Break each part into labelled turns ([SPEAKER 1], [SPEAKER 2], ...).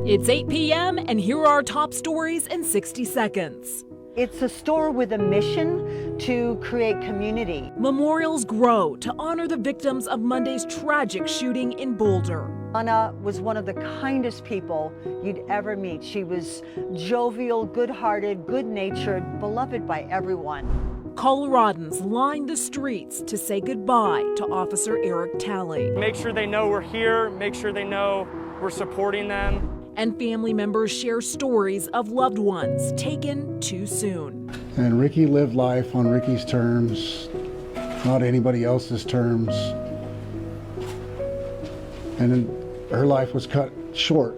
[SPEAKER 1] It's 8 p.m. and here are our top stories in 60 seconds.
[SPEAKER 2] It's a store with a mission to create community.
[SPEAKER 1] Memorials grow to honor the victims of Monday's tragic shooting in Boulder.
[SPEAKER 2] Anna was one of the kindest people you'd ever meet. She was jovial, good-hearted, good-natured, beloved by everyone.
[SPEAKER 1] Coloradans lined the streets to say goodbye to Officer Eric Talley.
[SPEAKER 3] Make sure they know we're here, make sure they know we're supporting them.
[SPEAKER 1] And family members share stories of loved ones taken too soon.
[SPEAKER 4] And Ricky lived life on Ricky's terms, not anybody else's terms. And her life was cut short.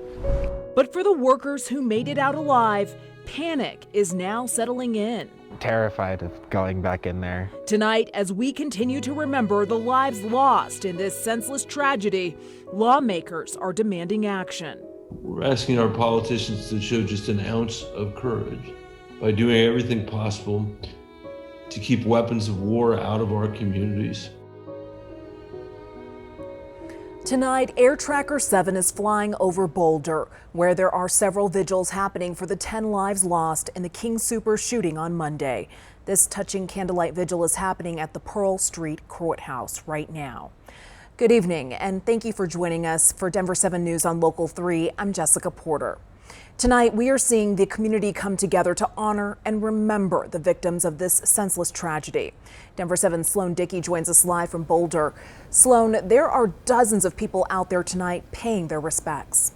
[SPEAKER 1] But for the workers who made it out alive, panic is now settling in.
[SPEAKER 5] Terrified of going back in there.
[SPEAKER 1] Tonight, as we continue to remember the lives lost in this senseless tragedy, lawmakers are demanding action.
[SPEAKER 6] We're asking our politicians to show just an ounce of courage by doing everything possible to keep weapons of war out of our communities.
[SPEAKER 1] Tonight, Air Tracker 7 is flying over Boulder, where there are several vigils happening for the 10 lives lost in the King Soopers shooting on Monday. This touching candlelight vigil is happening at the Pearl Street Courthouse right now. Good evening, and thank you for joining us for Denver 7 News on Local 3. I'm Jessica Porter. Tonight, we are seeing the community come together to honor and remember the victims of this senseless tragedy. Denver 7's Sloan Dickey joins us live from Boulder. Sloan, there are dozens of people out there tonight paying their respects.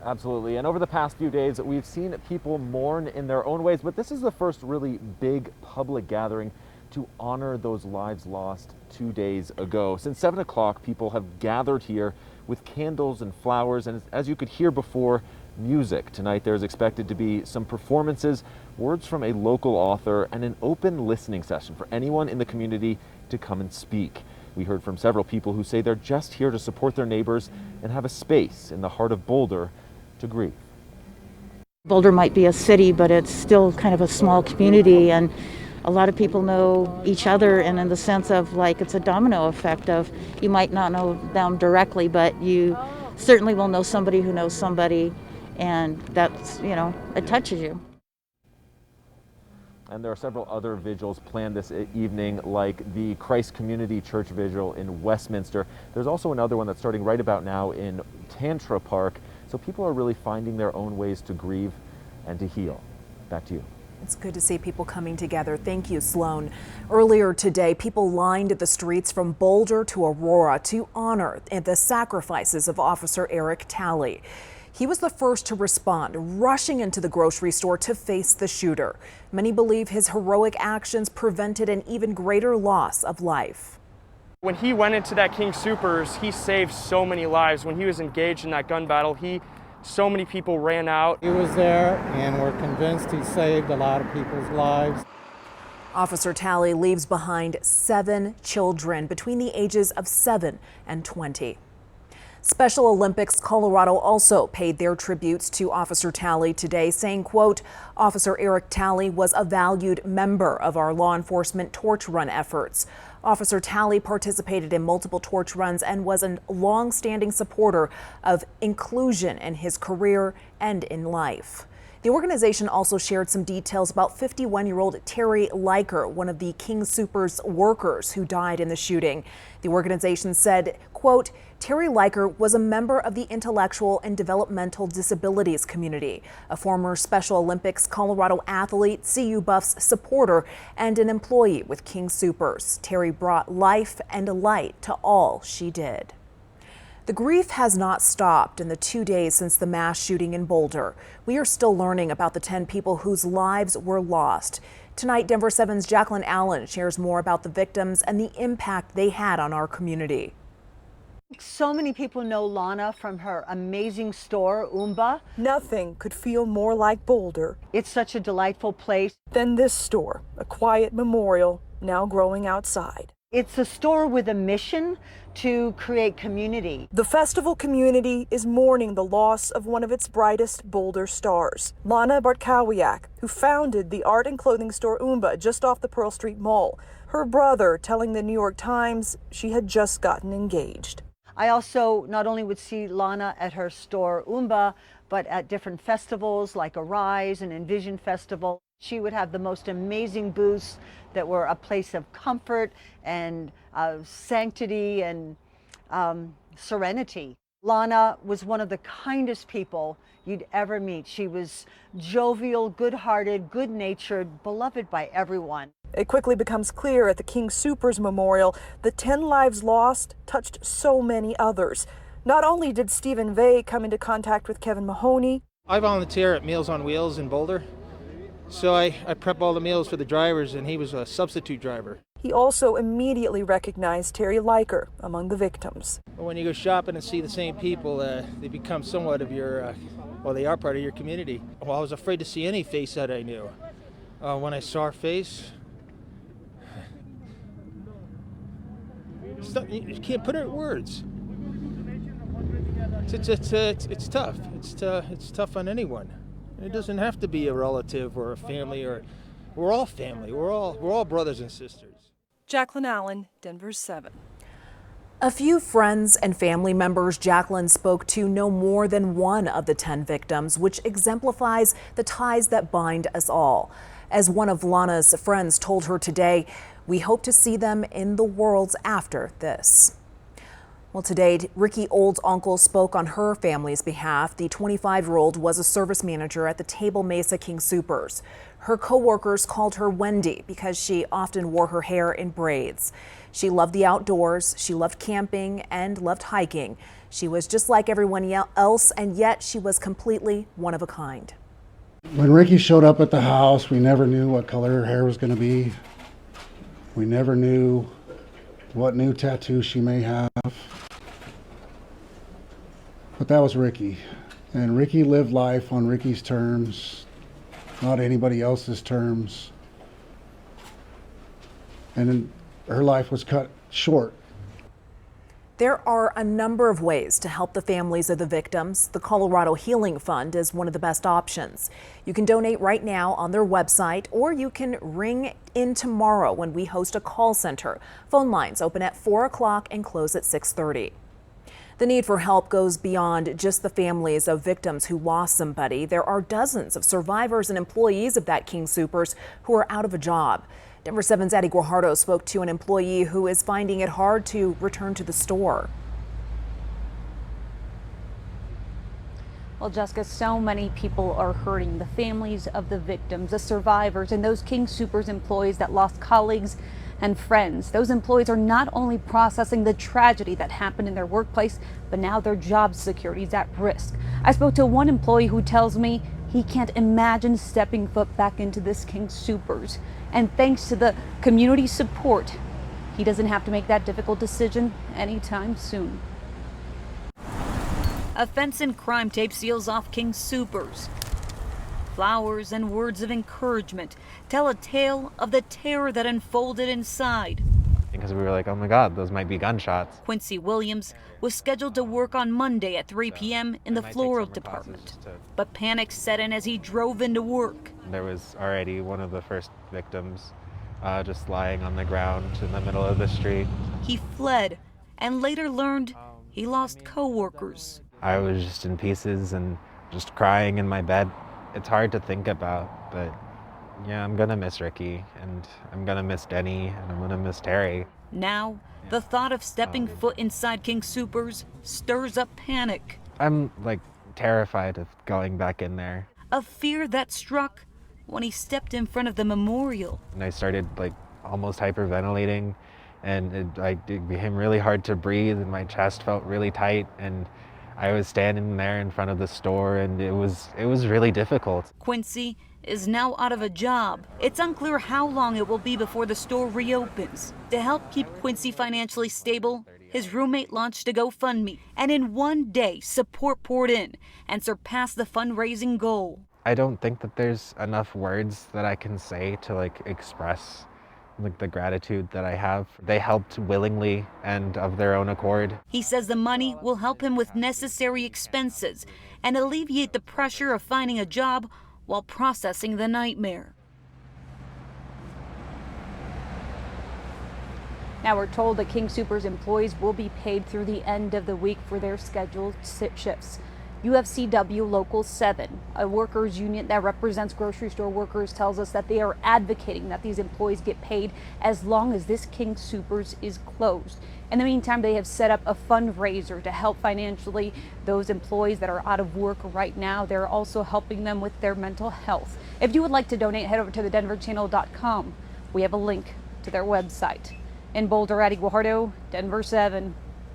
[SPEAKER 7] Absolutely, and over the past few days, we've seen people mourn in their own ways, but this is the first really big public gathering to honor those lives lost 2 days ago. Since 7 o'clock, people have gathered here with candles and flowers, and as you could hear before, music. Tonight there's expected to be some performances, words from a local author, and an open listening session for anyone in the community to come and speak. We heard from several people who say they're just here to support their neighbors and have a space in the heart of Boulder to grieve.
[SPEAKER 8] Boulder might be a city, but it's still kind of a small community, and a lot of people know each other, and in the sense of like it's a domino effect of you might not know them directly, but you certainly will know somebody who knows somebody, and that's, you know, it touches you.
[SPEAKER 7] And there are several other vigils planned this evening, like the Christ Community Church Vigil in Westminster. There's also another one that's starting right about now in Tantra Park. So people are really finding their own ways to grieve and to heal. Back to you.
[SPEAKER 1] It's good to see people coming together. Thank you, Sloan. Earlier today, people lined the streets from Boulder to Aurora to honor the sacrifices of Officer Eric Talley. He was the first to respond, rushing into the grocery store to face the shooter. Many believe his heroic actions prevented an even greater loss of life.
[SPEAKER 3] When he went into that King Soopers, he saved so many lives. When he was engaged in that gun battle, so many people ran out.
[SPEAKER 9] He was there, and we're convinced he saved a lot of people's lives.
[SPEAKER 1] Officer Talley leaves behind 7 children between the ages of 7 and 20. Special Olympics Colorado also paid their tributes to Officer Talley today, saying, quote, Officer Eric Talley was a valued member of our law enforcement torch run efforts. Officer Talley participated in multiple torch runs and was a long-standing supporter of inclusion in his career and in life. The organization also shared some details about 51-year-old Terry Liker, one of the King Soopers workers who died in the shooting. The organization said, quote, Terry Liker was a member of the intellectual and developmental disabilities community, a former Special Olympics Colorado athlete, CU Buffs supporter, and an employee with King Soopers. Terry brought life and light to all she did. The grief has not stopped in the 2 days since the mass shooting in Boulder. We are still learning about the 10 people whose lives were lost. Tonight, Denver 7's Jacqueline Allen shares more about the victims and the impact they had on our community.
[SPEAKER 2] So many people know Lana from her amazing store, Umba.
[SPEAKER 10] Nothing could feel more like Boulder.
[SPEAKER 2] It's such a delightful place.
[SPEAKER 10] Than this store, a quiet memorial now growing outside.
[SPEAKER 2] It's a store with a mission to create community.
[SPEAKER 10] The festival community is mourning the loss of one of its brightest Boulder stars, Lana Bartkowiak, who founded the art and clothing store Umba just off the Pearl Street Mall. Her brother telling the New York Times she had just gotten engaged.
[SPEAKER 2] I also not only would see Lana at her store Umba, but at different festivals like Arise and Envision Festival. She would have the most amazing booths that were a place of comfort and sanctity and serenity. Lana was one of the kindest people you'd ever meet. She was jovial, good-hearted, good-natured, beloved by everyone.
[SPEAKER 10] It quickly becomes clear at the King Soopers Memorial the 10 lives lost touched so many others. Not only did Stephen Vey come into contact with Kevin Mahoney.
[SPEAKER 9] I volunteer at Meals on Wheels in Boulder, so I prep all the meals for the drivers, and he was a substitute driver.
[SPEAKER 10] He also immediately recognized Terry Liker among the victims.
[SPEAKER 9] When you go shopping and see the same people, they become somewhat of your, well, they are part of your community. Well, I was afraid to see any face that I knew. When I saw her face, you can't put it in words. It's tough. It's tough on anyone. It doesn't have to be a relative or a family, or we're all family. We're all brothers and sisters.
[SPEAKER 10] Jacqueline Allen, Denver7.
[SPEAKER 1] A few friends and family members Jacqueline spoke to know more than one of the 10 victims, which exemplifies the ties that bind us all. As one of Lana's friends told her today, we hope to see them in the worlds after this. Well, today, Ricky Old's uncle spoke on her family's behalf. The 25-year-old was a service manager at the Table Mesa King Soopers. Her co-workers called her Wendy because she often wore her hair in braids. She loved the outdoors, she loved camping, and loved hiking. She was just like everyone else, and yet she was completely one of a kind.
[SPEAKER 4] When Ricky showed up at the house, we never knew what color her hair was going to be. We never knew what new tattoo she may have. But that was Ricky. And Ricky lived life on Ricky's terms, not anybody else's terms. And her life was cut short.
[SPEAKER 1] There are a number of ways to help the families of the victims. The Colorado Healing Fund is one of the best options. You can donate right now on their website, or you can ring in tomorrow when we host a call center. Phone lines open at 4 o'clock and close at 6:30. The need for help goes beyond just the families of victims who lost somebody. There are dozens of survivors and employees of that King Soopers who are out of a job. Denver7's GUAJARDO spoke to an employee who is finding it hard to return to the store.
[SPEAKER 11] Well, Jessica, so many people are hurting. The families of the victims, the survivors, and those King Soopers employees that lost colleagues and friends. Those employees are not only processing the tragedy that happened in their workplace, but now their job security is at risk. I spoke to one employee who tells me he can't imagine stepping foot back into this King Soopers. And thanks to the community support, he doesn't have to make that difficult decision anytime soon. A fence and crime tape seals off King Soopers. Flowers and words of encouragement tell a tale of the terror that unfolded inside.
[SPEAKER 5] Because we were like, oh my God, those might be gunshots.
[SPEAKER 11] Quincy Williams was scheduled to work on Monday at 3 p.m. in the floral department. But panic set in as he drove into work.
[SPEAKER 5] There was already one of the first victims just lying on the ground in the middle of the street.
[SPEAKER 11] He fled and later learned he lost co-workers.
[SPEAKER 5] I was just in pieces and just crying in my bed. It's hard to think about, but yeah, I'm gonna miss Ricky, and I'm gonna miss Denny, and I'm gonna miss Terry.
[SPEAKER 11] Now, the thought of stepping foot inside King Soopers stirs up panic.
[SPEAKER 5] I'm like terrified of going back in there.
[SPEAKER 11] A fear that struck when he stepped in front of the memorial.
[SPEAKER 5] And I started like almost hyperventilating, and it became really hard to breathe, and my chest felt really tight, and I was standing there in front of the store, and it was really difficult.
[SPEAKER 11] Quincy is now out of a job. It's unclear how long it will be before the store reopens. To help keep Quincy financially stable, his roommate launched a GoFundMe, and in one day, support poured in and surpassed the fundraising goal.
[SPEAKER 5] I don't think that there's enough words that I can say to like express like the gratitude that I have. They helped willingly and of their own accord.
[SPEAKER 11] He says the money will help him with necessary expenses and alleviate the pressure of finding a job while processing the nightmare. Now we're told that King Soopers employees will be paid through the end of the week for their scheduled shifts. UFCW Local 7, a workers union that represents grocery store workers, tells us that they are advocating that these employees get paid as long as this King Soopers is closed. In the meantime, they have set up a fundraiser to help financially those employees that are out of work right now. They're also helping them with their mental health. If you would like to donate, head over to thedenverchannel.com. We have a link to their website. In Boulder, Addie GUAJARDO, Denver 7.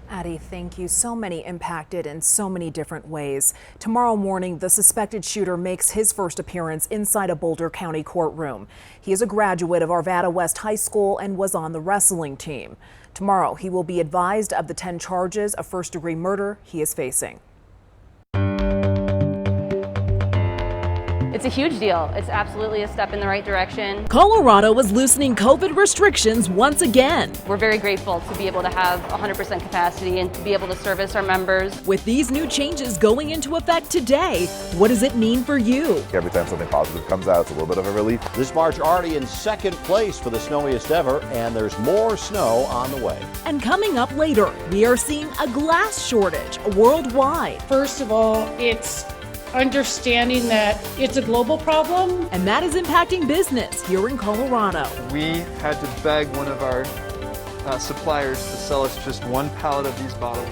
[SPEAKER 1] Addie, thank you. So many impacted in so many different ways. Tomorrow morning, the suspected shooter makes his first appearance inside a Boulder County courtroom. He is a graduate of Arvada West High School and was on the wrestling team. Tomorrow, he will be advised of the 10 charges of first-degree murder he is facing.
[SPEAKER 12] It's a huge deal. It's absolutely a step in the right direction.
[SPEAKER 13] Colorado is loosening COVID restrictions once again.
[SPEAKER 12] We're very grateful to be able to have 100% capacity and to be able to service our members.
[SPEAKER 13] With these new changes going into effect today, what does it mean for you?
[SPEAKER 14] Every time something positive comes out, it's a little bit of a relief.
[SPEAKER 15] This March already in second place for the snowiest ever, and there's more snow on the way.
[SPEAKER 13] And coming up later, we are seeing a glass shortage worldwide.
[SPEAKER 16] First of all, it's understanding that it's a global problem.
[SPEAKER 13] And that is impacting business here in Colorado.
[SPEAKER 17] We had to beg one of our suppliers to sell us just one pallet of these bottles.